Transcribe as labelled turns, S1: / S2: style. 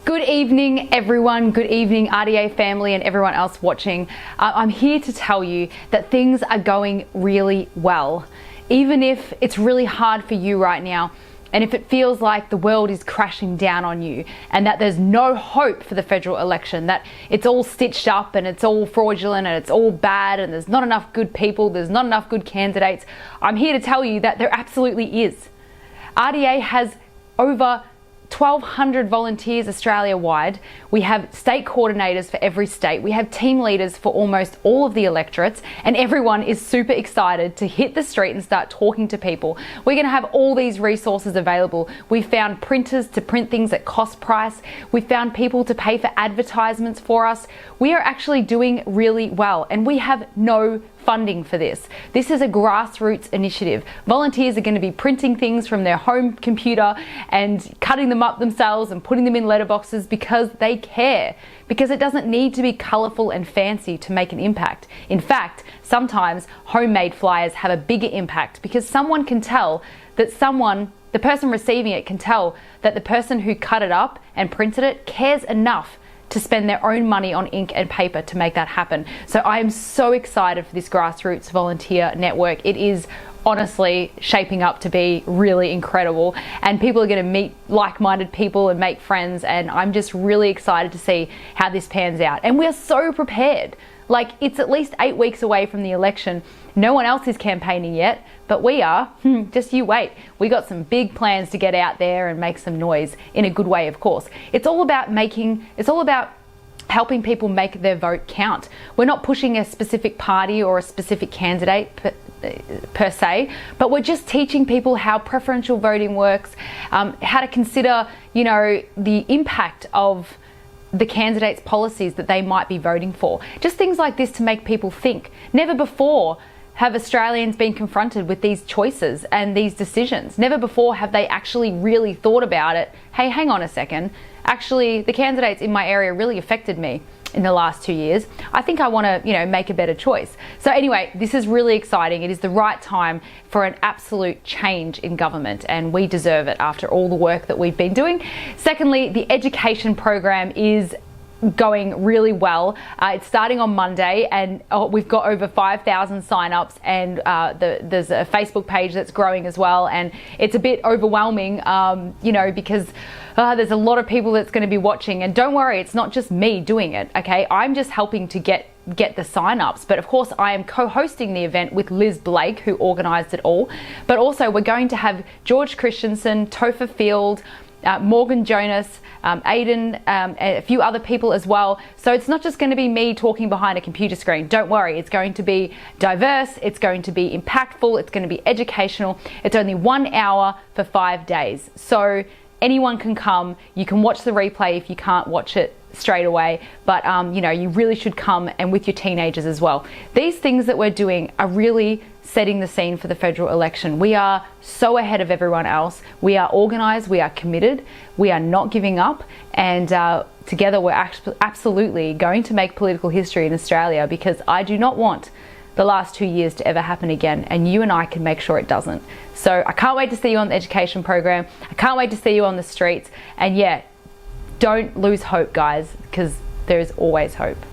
S1: Good evening, everyone. Good evening, RDA family and everyone else watching. I'm here to tell you that things are going really well. Even if it's really hard for you right now, and if it feels like the world is crashing down on you and that there's no hope for the federal election, that it's all stitched up and it's all fraudulent and it's all bad and there's not enough good people, there's not enough good candidates, I'm here to tell you that there absolutely is. RDA has over 1,200 volunteers Australia-wide. We have state coordinators for every state. We have team leaders for almost all of the electorates, and everyone is super excited to hit the street and start talking to people. We're going to have all these resources available. We found printers to print things at cost price. We found people to pay for advertisements for us. We are actually doing really well, and we have no funding for this. This is a grassroots initiative. Volunteers are going to be printing things from their home computer and cutting them up themselves and putting them in letterboxes because they care. Because it doesn't need to be colourful and fancy to make an impact. In fact, sometimes homemade flyers have a bigger impact because someone can tell that the person receiving it can tell that the person who cut it up and printed it cares enough to spend their own money on ink and paper to make that happen. So I am so excited for this grassroots volunteer network. It is honestly shaping up to be really incredible, and people are going to meet like-minded people and make friends, and I'm just really excited to see how this pans out. And we're so prepared. Like, it's at least 8 weeks away from the election. No one else is campaigning yet, but we are. Just you wait. We got some big plans to get out there and make some noise in a good way, of course. It's all about helping people make their vote count. We're not pushing a specific party or a specific candidate per se, but we're just teaching people how preferential voting works, how to consider, the impact of the candidates' policies that they might be voting for. Just things like this to make people think. Never before have Australians been confronted with these choices and these decisions. Never before have they actually really thought about it. Hey, hang on a second. Actually, the candidates in my area really affected me in the last 2 years. I think I want to, make a better choice. So anyway, this is really exciting. It is the right time for an absolute change in government, and we deserve it after all the work that we've been doing. Secondly, the education program is going really well. It's starting on Monday, and we've got over 5,000 sign-ups, and there's a Facebook page that's growing as well, and it's a bit overwhelming, because there's a lot of people that's going to be watching. And don't worry, it's not just me doing it, okay? I'm just helping to get the sign-ups, but of course I am co-hosting the event with Liz Blake, who organised it all. But also we're going to have George Christensen, Topher Field, Morgan Jonas, Aiden, a few other people as well. So it's not just going to be me talking behind a computer screen. Don't worry, it's going to be diverse, it's going to be impactful, it's going to be educational. It's only 1 hour for 5 days. So anyone can come. You can watch the replay if you can't watch it straight away, but you really should come, and with your teenagers as well. These things that we're doing are really setting the scene for the federal election. We are so ahead of everyone else. We are organised, we are committed, we are not giving up, and together we're absolutely going to make political history in Australia, because I do not want the last 2 years to ever happen again, and you and I can make sure it doesn't. So I can't wait to see you on the education program. I can't wait to see you on the streets, and don't lose hope, guys, because there is always hope.